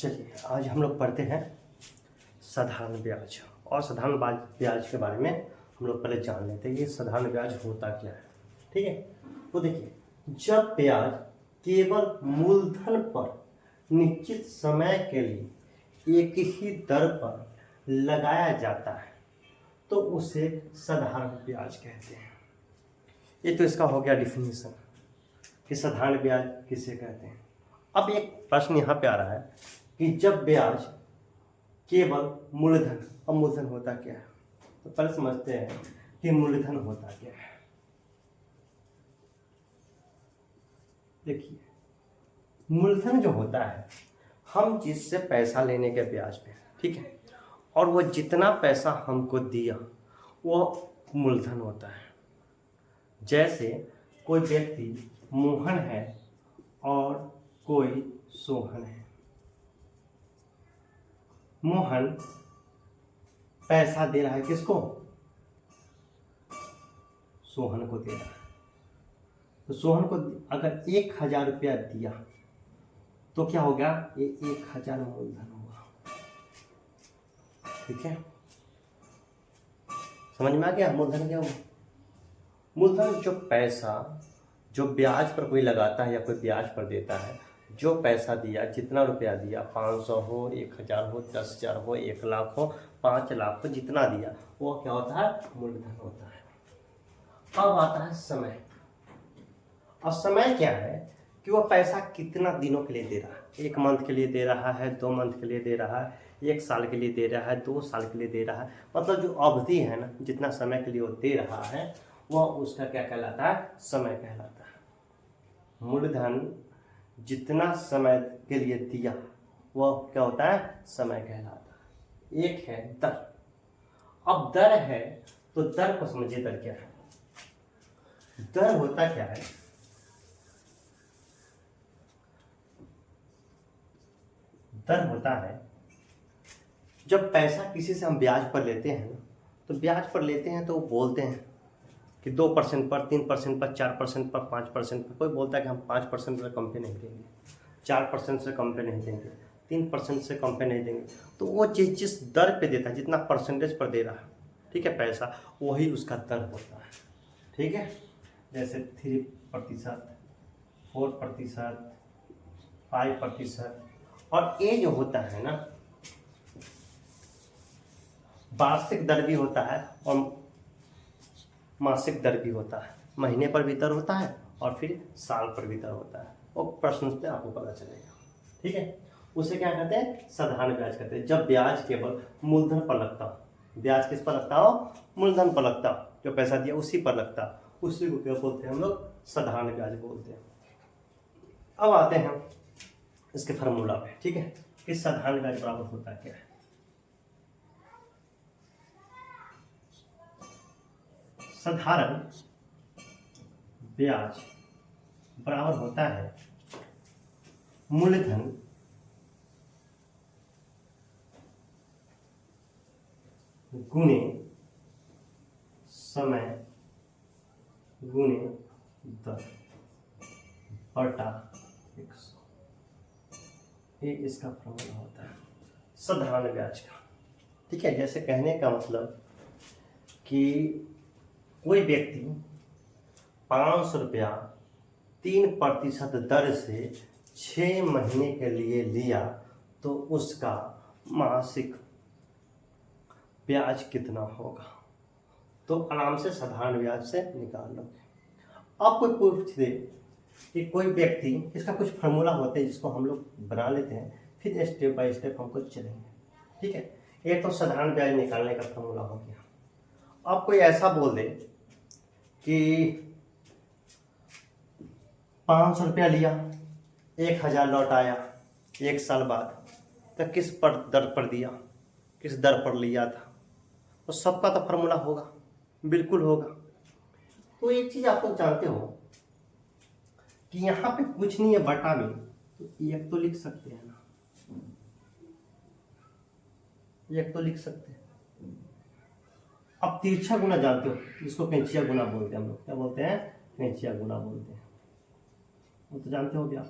चलिए आज हम लोग पढ़ते हैं साधारण ब्याज। और साधारण ब्याज के बारे में हम लोग पहले जान लेते हैं कि साधारण ब्याज होता क्या है। ठीक है, तो देखिए, जब ब्याज केवल मूलधन पर निश्चित समय के लिए एक ही दर पर लगाया जाता है तो उसे साधारण ब्याज कहते हैं। ये तो इसका हो गया डिफिनीशन कि साधारण ब्याज किसे कहते हैं। अब एक प्रश्न यहाँ पे आ रहा है कि जब ब्याज केवल मूलधन, अब मूलधन होता क्या है, तो पहले समझते हैं कि मूलधन होता क्या है। देखिए, मूलधन जो होता है, हम जिससे पैसा लेने के ब्याज पे, ठीक है, और वो जितना पैसा हमको दिया वो मूलधन होता है। जैसे कोई व्यक्ति मोहन है और कोई सोहन है। मोहन पैसा दे रहा है किसको? सोहन को दे रहा है। तो सोहन को अगर 1000 रुपया दिया तो क्या हो गया? ये 1000 मूलधन होगा। ठीक है, समझ में आ गया मूलधन क्या होगा? मूलधन जो पैसा जो ब्याज पर कोई लगाता है या कोई ब्याज पर देता है, जो पैसा दिया, जितना रुपया दिया, 500 हो, 1000 हो, 10,000 हो, 1 लाख हो, 5 लाख हो, जितना दिया वो क्या होता है? मूलधन होता है। अब आता है समय। अब समय क्या है कि वह पैसा कितना दिनों के लिए दे रहा है। 1 मंथ के लिए दे रहा है, 2 मंथ के लिए दे रहा है, 1 साल के लिए दे रहा है, 2 साल के लिए दे रहा है। मतलब जो अवधि है ना, जितना समय के लिए वो दे रहा है, वह उसका क्या कहलाता है? समय कहलाता है। मूलधन जितना समय के लिए दिया वह क्या होता है? समय कहलाता है। एक है दर। अब दर है तो दर को समझिए, दर क्या है? दर होता क्या है? दर होता है जब पैसा किसी से हम ब्याज पर लेते हैं, तो ब्याज पर लेते हैं तो वो बोलते हैं कि 2% पर, 3% पर, 4% पर, 5% पर। कोई बोलता है कि हम 5% से कम पे नहीं देंगे, 4% से कम पे नहीं देंगे, 3% से कम पे नहीं देंगे। तो वो जिस दर पे देता है, जितना परसेंटेज पर दे रहा है, ठीक है, पैसा, वही उसका दर होता है। ठीक है, जैसे 3%, 4%, 5%। और ये जो होता है ना, वार्षिक दर भी होता है और मासिक दर भी होता है। महीने पर भी दर होता है और फिर साल पर भी दर होता है। वो प्रश्न से आपको पता चलेगा। ठीक है, उसे क्या कहते हैं? साधारण ब्याज कहते हैं। जब ब्याज केवल मूलधन पर लगता हो, ब्याज किस पर लगता हो? मूलधन पर लगता हो, जो पैसा दिया उसी पर लगता, उसी को क्या बोलते हैं हम लोग? साधारण ब्याज बोलते हैं। अब आते हैं इसके फार्मूला पे। ठीक है, कि साधारण ब्याज बराबर होता क्या है। साधारण ब्याज बराबर होता है मूलधन गुणे समय गुणे दर बटा 100। ये इसका फॉर्मूला होता है साधारण ब्याज का। ठीक है, जैसे कहने का मतलब कि कोई व्यक्ति 500 रुपया 3% दर से 6 महीने के लिए लिया तो उसका मासिक ब्याज कितना होगा? तो आराम से साधारण ब्याज से निकाल लो। अब कोई पूछ दे कि कोई व्यक्ति, इसका कुछ फार्मूला होते हैं जिसको हम लोग बना लेते हैं, फिर स्टेप बाय स्टेप हमको चलेंगे। ठीक है, ये तो साधारण ब्याज निकालने का फार्मूला हो गया। अब कोई ऐसा बोल दे कि 500 रुपया लिया, 1000 लौट आया 1 साल बाद, तो किस पर दर पर दिया, किस दर पर लिया था? तो सबका तो फार्मूला होगा, बिल्कुल होगा। तो एक चीज आप लोग जानते हो कि यहाँ पे कुछ नहीं है, बटा में, तो एक तो लिख सकते हैं ना, एक तो लिख सकते हैं। अब तिरछा गुना जानते हो, जिसको पेंचिया गुना बोलते हैं हम लोग। क्या बोलते हैं? पेंचिया गुना बोलते हैं। वो तो जानते हो क्या?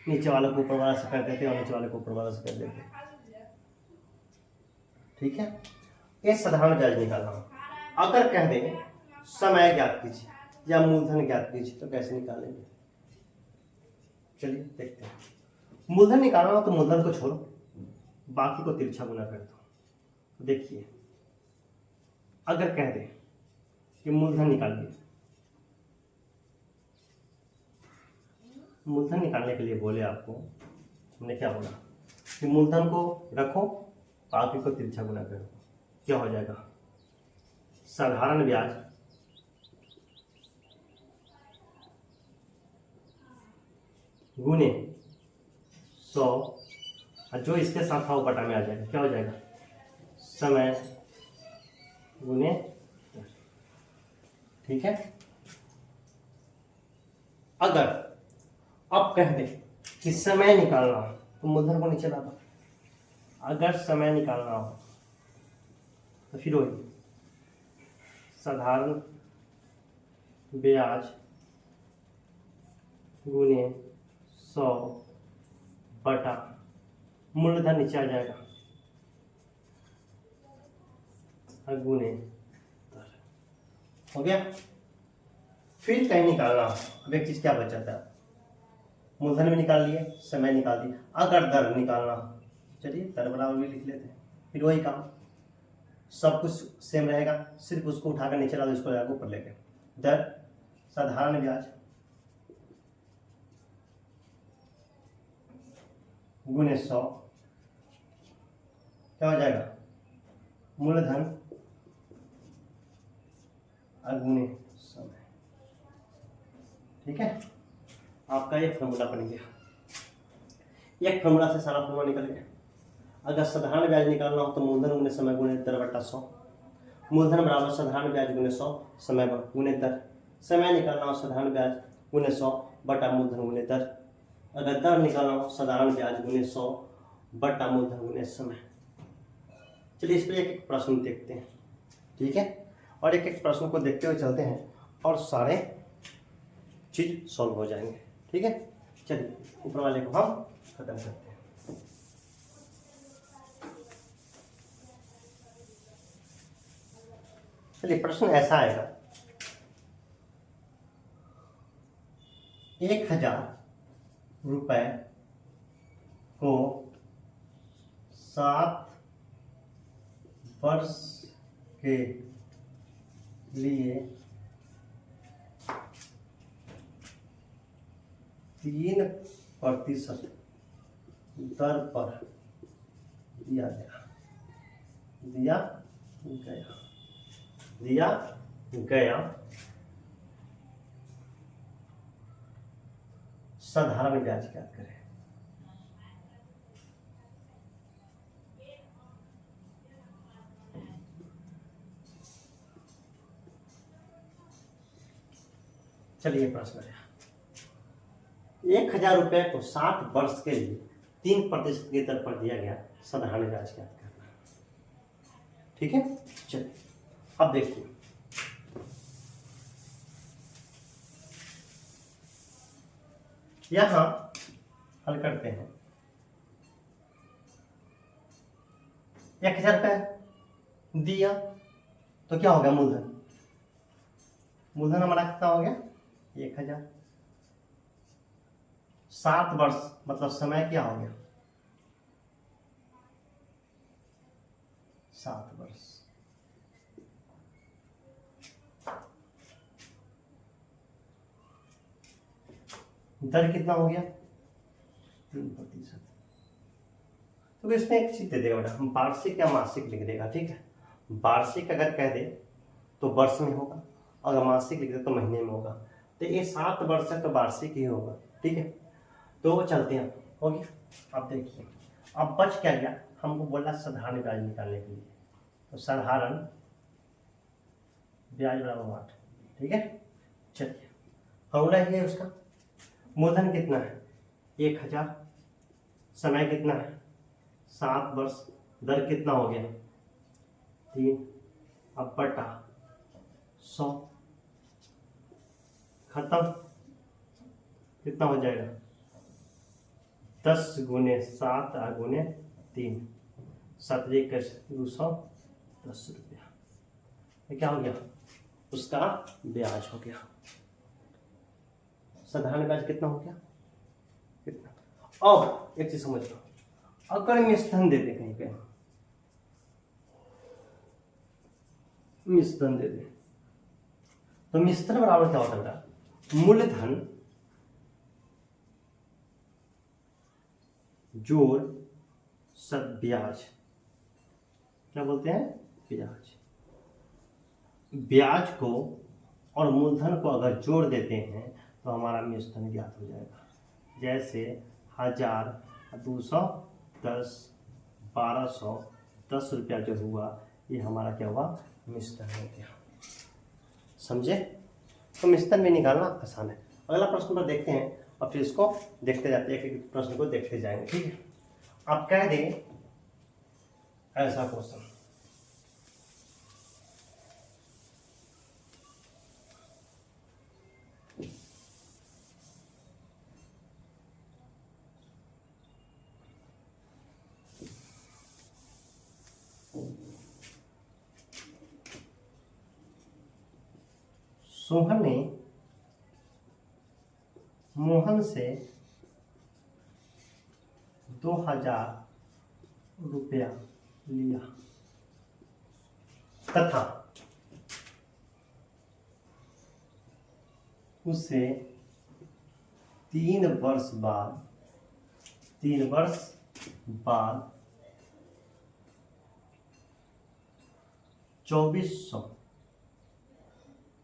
नीचे वाले को ऊपर वाला से कर देते और नीचे वाले को ऊपर वाला से कर देते। ठीक है, ये साधारण ब्याज निकालना। अगर कह दें समय ज्ञात कीजिए या मूलधन ज्ञात कीजिए तो कैसे निकालेंगे? चलिए देखते हैं। मूलधन निकालना हो तो मूलधन को छोड़ो, बाकी को तिरछा गुना कर दो। देखिए, अगर कह दें कि मूलधन निकालिए, मूलधन निकालने के लिए बोले आपको, हमने क्या बोला कि मूलधन को रखो, बाकी को तिरछा गुना करो। क्या हो जाएगा? साधारण ब्याज गुने 100 और जो इसके साथ था वो बटा में आ जाएगा। क्या हो जाएगा? समय गुने। ठीक है, अगर अब कह दे कि समय निकालना हो तो मूलधन को नीचे ला दो। अगर समय निकालना हो तो फिर वही साधारण ब्याज गुने 100 बटा मूलधन नीचे आ जाएगा और गुने 10 हो गया। फिर कहीं निकालना, अब एक चीज क्या बच जाता है? मूलधन भी निकाल लिए, समय निकाल दिया। अगर दर निकालना, चलिए दर बराबर भी लिख लेते हैं। फिर वही काम, सब कुछ सेम रहेगा, सिर्फ उसको उठाकर नीचे ला दो, इसको जाकर ऊपर लेके। दर साधारण ब्याज गुने 100 क्या हो जाएगा? मूलधन और गुने समय। ठीक है, आपका ये फॉर्मूला बन गया। एक फॉर्मूला से सारा फॉर्मूला निकल गया। अगर साधारण ब्याज निकालना हो तो मूलधन गुने समय गुने दर बटा 100। मूलधन बराबर साधारण ब्याज गुने 100 समय गुने दर। समय निकालना हो साधारण ब्याज गुने 100 बटा मूलधन गुने दर। अगर दर निकालना हो साधारण ब्याज गुने 100 बटा मूलधन गुने समय। चलिए इस पर एक एक प्रश्न देखते हैं। ठीक है, और एक एक प्रश्न को देखते हुए चलते हैं और सारे चीज सॉल्व हो जाएंगे। ठीक है, चलिए ऊपर वाले को हम खत्म करते हैं। चलिए प्रश्न ऐसा आएगा, 1000 रुपये को 7 वर्ष के लिए 3% दर पर दिया गया साधारण ब्याज ज्ञात करें। चलिए प्रश्न है, 1000 रुपये को 7 वर्ष के लिए 3% की दर पर दिया गया साधारण ब्याज ज्ञात करना। ठीक है, चलिए अब देखिए, यहां हल करते हैं। 1000 रुपये दिया तो क्या हो गया? मूलधन। मूलधन हमारा कितना हो गया? 1000। 7 वर्ष मतलब समय क्या हो गया? 7 वर्ष। दर कितना हो गया? 3%। तो इसमें एक चीज दे देगा बेटा, हम वार्षिक या मासिक लिख देगा। ठीक है, वार्षिक अगर कह दे तो वर्ष में होगा, अगर मासिक लिख दे तो महीने में होगा। तो ये 7 वर्ष है तो वार्षिक ही होगा। ठीक है, तो चलते हैं, हो गया। अब देखिए, अब बच क्या गया? हमको बोला साधारण ब्याज निकालने के लिए, तो साधारण ब्याज बराबर 8। ठीक है, चलिए फॉर्मूला ये है उसका। मूलधन कितना है? 1000। समय कितना है? 7 वर्ष। दर कितना हो गया? 3। अब बटा 100 खत्म। कितना हो जाएगा? 10 गुने 7 गुने 3, 7 210 रुपया। ये क्या हो गया? उसका ब्याज हो गया। साधारण ब्याज कितना हो गया? कितना? अब एक चीज समझ लो, अगर मिश्रण दे दे, कहीं पे मिश्रण दे दे, तो मिश्रण बराबर क्या होता है? मूलधन जोड़ सब ब्याज। क्या बोलते हैं? ब्याज। ब्याज को और मूलधन को अगर जोड़ देते हैं तो हमारा मिश्रण ज्ञात हो जाएगा। जैसे 1000, 210, 1210 रुपया जो हुआ, ये हमारा क्या हुआ? मिश्रण हो गया। समझे? तो मिश्रण में निकालना आसान है। अगला प्रश्न पर देखते हैं और फिर इसको देखते जाते हैं, एक प्रश्न को देखते जाएंगे। ठीक है, आप कह दें ऐसा क्वेश्चन, सोहन ने मोहन से 2000 रुपया लिया तथा उसे 3 वर्ष बाद 2400,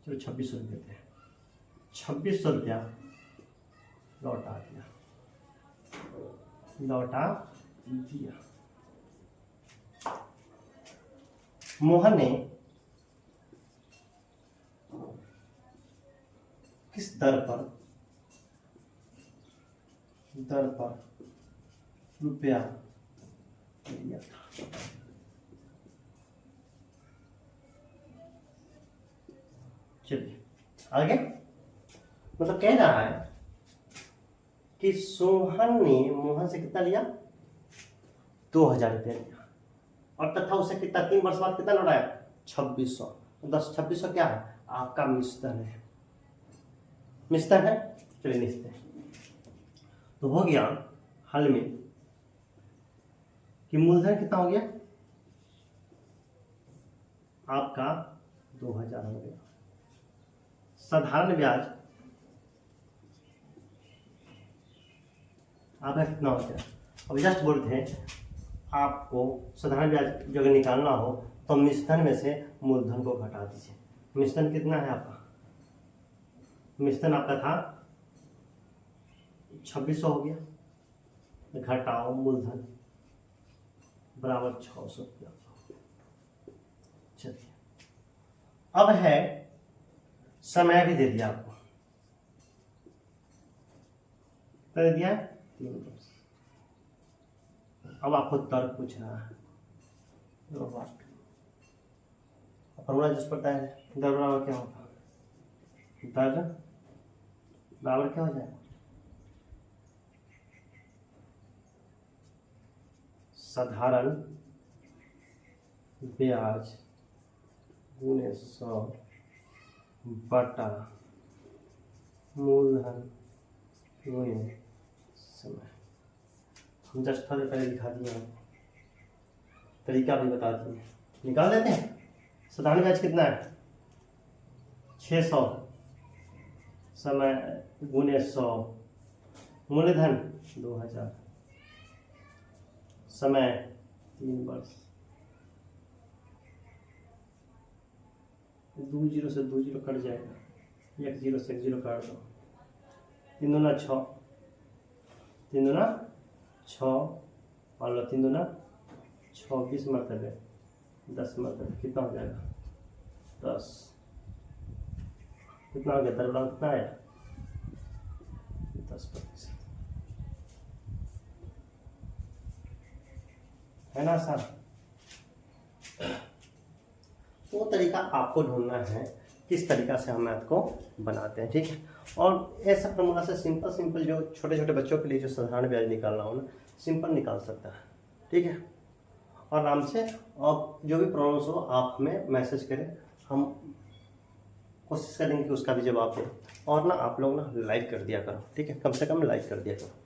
चलो 2600 रुपये थे, 2600 रुपया लौटा दिया। मोहन ने किस दर पर रुपया लिया था? चलिए आगे। मतलब कह रहा है कि सोहन ने मोहन से कितना लिया? 2000 रुपया लिया, और तथा उसे कितना 3 वर्ष बाद कितना लौटाया? 2600। 2600 क्या है? आपका मिश्रण है। मिश्रण है, चलिए लिखते हैं। तो हो गया हल में कि मूलधन कितना हो गया? आपका 2000 हो गया। साधारण ब्याज आपका कितना हो गया? अब जस्ट बोलते हैं, आपको साधारण ब्याज जो अगर निकालना हो तो मिश्रण में से मूलधन को घटा दीजिए। मिश्रण कितना है आपका? मिश्रण आपका था 2600 हो गया, घटाओ मूलधन बराबर 600 रुपया। चलिए, अब है समय भी दे दिया आपको, कर दिया 3 वर्ष। अब आपको तर्क पूछ रहा है, फॉर्मूला जिस पता है, दर बराबर क्या होगा? दर बराबर क्या हो जाएगा? साधारण ब्याज गुणे 100 बटा मूलधन गुणे समय। हम जस्ट थोड़े पहले दिखा दिए, तरीका भी बता दिए, निकाल देते हैं। साधारण ब्याज कितना है? 600 समय गुणे 100, मूलधन 2000, समय 3 वर्ष। 2 जीरो से 2 जीरो कट जाएगा, 1 जीरो से 1 जीरो काट दो, 3 दूना 6, 3 दूना 6, मान लो 3 दूना 6, 20 मरतबे 10 मरतबे कितना हो जाएगा? 10। कितना हो गया? दर बराबर कितना आया? 10%। है ना आसान? वो तरीका आपको ढूंढना है, किस तरीका से हम मैथ को बनाते हैं। ठीक है, और ऐसा फॉर्मूला से सिंपल जो छोटे छोटे बच्चों के लिए जो साधारण ब्याज निकालना हो ना, सिंपल निकाल सकता है। ठीक है, और आराम से, और जो भी प्रॉब्लम्स हो आप हमें मैसेज करें, हम कोशिश करेंगे कि उसका भी जवाब दें। और ना आप लोग ना लाइक कर दिया करो, ठीक है, कम से कम लाइक कर दिया करो।